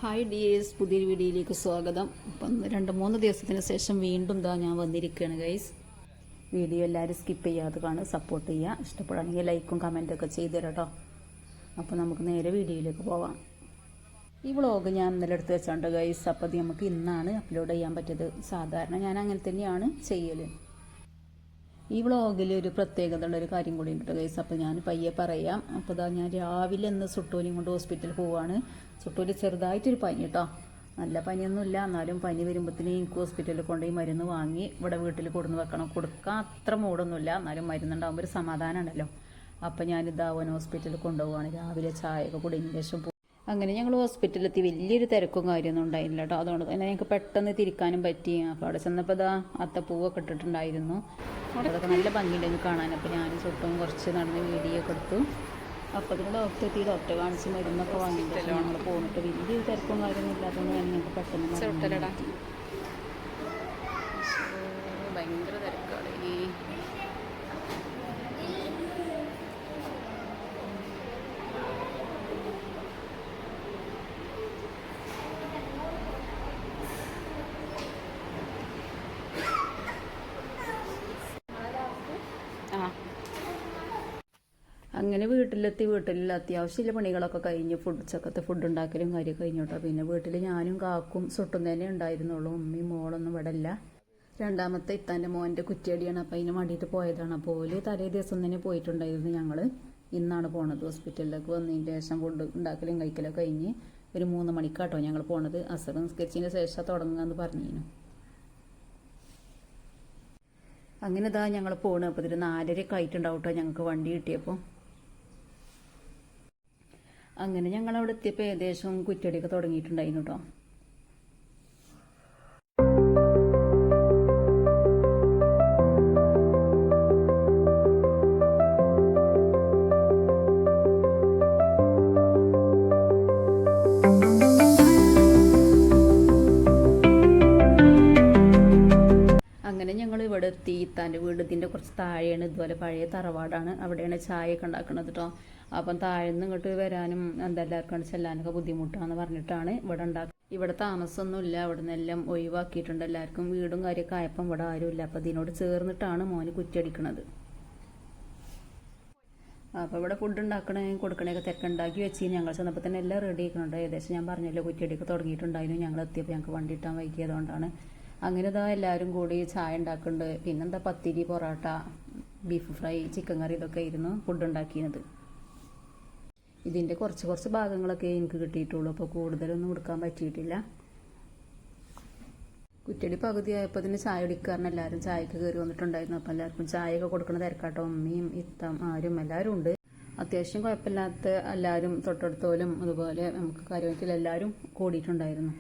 Hi dears, പുതിയൊരു വീഡിയോയിലേക്ക് സ്വാഗതം. അപ്പം 2-3 ദിവസത്തിന് ശേഷം വീണ്ടും ഞാൻ വന്നിരിക്കുകയാണ് ഗൈസ്. വീഡിയോ എല്ലാവരും സ്കിപ്പ് ചെയ്യാതെ കാണുക, സപ്പോർട്ട് ചെയ്യുക. ഇഷ്ടപ്പെടുകയാണെങ്കിൽ ലൈക്കും കമൻറ്റൊക്കെ ചെയ്ത് തരാം കേട്ടോ. അപ്പോൾ നമുക്ക് നേരെ വീഡിയോയിലേക്ക് പോവാം. ഈ വ്ളോഗ് ഞാൻ ഇന്നലെ എടുത്ത് വെച്ചാണ്ട് ഗൈസ്. അപ്പോൾ അത് നമുക്ക് ഇന്നാണ് അപ്ലോഡ് ചെയ്യാൻ പറ്റിയത്. സാധാരണ ഞാൻ അങ്ങനെ തന്നെയാണ് ചെയ്യൽ. ഈ വ്ളോഗിൽ ഒരു പ്രത്യേകത ഉള്ളൊരു കാര്യം കൂടി ഉണ്ട് ഗൈസ്. അപ്പോൾ ഞാൻ പയ്യെ പറയാം. അപ്പോൾ ഞാൻ രാവിലെ ഇന്ന് സുട്ടൂലിയും കൊണ്ട് ഹോസ്പിറ്റലിൽ പോവുകയാണ്. സുട്ടൂല് ചെറുതായിട്ടൊരു പനി കേട്ടോ, നല്ല പനിയൊന്നുമില്ല. എന്നാലും പനി വരുമ്പോഴത്തേന് എനിക്ക് ഹോസ്പിറ്റലിൽ കൊണ്ടുപോയി മരുന്ന് വാങ്ങി ഇവിടെ വീട്ടിൽ കൊടുന്ന് വെക്കണം. കൊടുക്കാൻ അത്ര മൂടൊന്നുമില്ല, എന്നാലും മരുന്നുണ്ടാകുമ്പോൾ ഒരു സമാധാനമാണല്ലോ. അപ്പോൾ ഞാനിതാവാൻ ഹോസ്പിറ്റലിൽ കൊണ്ടുപോവുകയാണ്. രാവിലെ ചായയൊക്കെ കുടിഞ്ഞ ശേഷം അങ്ങനെ ഞങ്ങൾ ഹോസ്പിറ്റലിലെത്തി. വലിയൊരു തിരക്കും കാര്യമൊന്നും ഉണ്ടായില്ല കേട്ടോ. അതുകൊണ്ട് തന്നെ ഞങ്ങൾക്ക് പെട്ടെന്ന് തിരിക്കാനും പറ്റി. അപ്പോൾ അവിടെ ചെന്നപ്പോൾ അത്തപ്പൂവൊക്കെ ഇട്ടിട്ടുണ്ടായിരുന്നു. അതൊക്കെ നല്ല ഭംഗിയുണ്ടെങ്കിൽ കാണാൻ. അപ്പോൾ ഞാൻ ചുട്ടും കുറച്ച് നടന്ന് വീഡിയോ ഒക്കെ എടുത്തു. അപ്പോൾ അതിന് ഡോക്ടർ എത്തി, ഡോക്ടറെ കാണിച്ച് മരുന്നൊക്കെ വാങ്ങിയിട്ട് ഞങ്ങൾ പോന്നിട്ട് വലിയൊരു തിരക്കും കാര്യമൊന്നും ഇല്ലാത്തതുകൊണ്ട് ഞാൻ ഞങ്ങൾക്ക് പെട്ടെന്ന് ഭയങ്കര തിരക്കാണ്. അങ്ങനെ വീട്ടിലെത്തി അത്യാവശ്യമുള്ള പണികളൊക്കെ കഴിഞ്ഞ് ഉച്ചക്കത്തെ ഫുഡ് ഉണ്ടാക്കലും കാര്യം കഴിഞ്ഞു കേട്ടോ. പിന്നെ വീട്ടിൽ ഞാനും കാക്കും സുട്ടും തന്നെ ഉണ്ടായിരുന്നുള്ളൂ. ഉമ്മയും മോളൊന്നും ഇവിടെ ഇല്ല. രണ്ടാമത്തെ ഇത്താൻ്റെ മോൻ്റെ കുറ്റിയടിയാണ്. അപ്പോൾ അതിന് വേണ്ടിയിട്ട് പോയതാണ്. അപ്പോൾ തലേ ദിവസം തന്നെ പോയിട്ടുണ്ടായിരുന്നു. ഞങ്ങൾ ഇന്നാണ് പോണത്. ഹോസ്പിറ്റലിലേക്ക് വന്നതിന് ശേഷം ഫുഡ് ഉണ്ടാക്കലും കഴിക്കലൊക്കെ കഴിഞ്ഞ് ഒരു 3 മണിക്കാട്ടോ ഞങ്ങൾ പോണത്. അസർ നിസ്കരിച്ചതിന് ശേഷം തുടങ്ങുകയെന്ന് പറഞ്ഞിരുന്നു. അങ്ങനെ ഞങ്ങൾ പോണ്. അപ്പോൾ ഇതിൽ 4:30 ആയിട്ടുണ്ടാവും കേട്ടോ ഞങ്ങൾക്ക് വണ്ടി കിട്ടിയപ്പോൾ. അങ്ങനെ ഞങ്ങൾ അവിടെ എത്തിയപ്പോൾ ഏകദേശം കുറ്റടിയൊക്കെ തുടങ്ങിയിട്ടുണ്ടായിരുന്നു കേട്ടോ. അങ്ങനെ ഞങ്ങൾ ഇവിടെ എത്തി. ഇത്താൻ്റെ വീട് ഇതിൻ്റെ കുറച്ച് താഴെയാണ്. ഇതുപോലെ പഴയ തറവാടാണ്. അവിടെയാണ് ചായയൊക്കെ ഉണ്ടാക്കുന്നത് കേട്ടോ. അപ്പം താഴെ നിന്ന് ഇങ്ങോട്ട് വരാനും എല്ലാവർക്കും ചെല്ലാനൊക്കെ ബുദ്ധിമുട്ടാണെന്ന് പറഞ്ഞിട്ടാണ് ഇവിടെ താമസമൊന്നുമില്ല. ഇവിടെ നിന്നെല്ലാം ഒഴിവാക്കിയിട്ടുണ്ട്. എല്ലാവർക്കും വീടും കാര്യമൊക്കെ ആയപ്പം ഇവിടെ ആരുമില്ല. അപ്പം ഇതിനോട് ചേർന്നിട്ടാണ് മോന് കുറ്റിയടിക്കണത്. അപ്പോൾ ഇവിടെ ഫുഡ് കൊടുക്കണേക്കെ തിരക്കുണ്ടാക്കി വെച്ച് ഞങ്ങൾ ചെന്നപ്പോൾ തന്നെ എല്ലാം റെഡി ആക്കുന്നുണ്ട്. ഏകദേശം ഞാൻ പറഞ്ഞല്ലോ കുറ്റിയടിയൊക്കെ തുടങ്ങിയിട്ടുണ്ടായിരുന്നു. ഞങ്ങൾ എത്തിയപ്പോൾ ഞങ്ങൾക്ക് വണ്ടി ഇട്ടാൻ വൈകിയതുകൊണ്ടാണ്. അങ്ങനെ എല്ലാവരും കൂടി ചായ ഉണ്ടാക്കുന്നുണ്ട്. പിന്നെന്താ പത്തിരി, പൊറോട്ട, ബീഫ് ഫ്രൈ, ചിക്കൻ കറി ഇതൊക്കെ ആയിരുന്നു ഫുഡ് ഉണ്ടാക്കിയത്. ഇതിൻ്റെ കുറച്ച് ഭാഗങ്ങളൊക്കെ എനിക്ക് കിട്ടിയിട്ടുള്ളൂ. അപ്പോൾ കൂടുതലൊന്നും കൊടുക്കാൻ പറ്റിയിട്ടില്ല. കുറ്റടി പകുതി ആയപ്പോൾ അതിന് ചായ കുടിക്കാരൻ എല്ലാവരും ചായക്ക് കയറി വന്നിട്ടുണ്ടായിരുന്നു. അപ്പോൾ എല്ലാവർക്കും ചായയൊക്കെ കൊടുക്കുന്ന തിരക്കാട്ടോ. അമ്മയും ആരും എല്ലാവരും ഉണ്ട്. അത്യാവശ്യം കുഴപ്പമില്ലാത്ത എല്ലാവരും തൊട്ടടുത്തോലും അതുപോലെ നമുക്ക് കാര്യമായിട്ട് എല്ലാവരും കൂടിയിട്ടുണ്ടായിരുന്നു.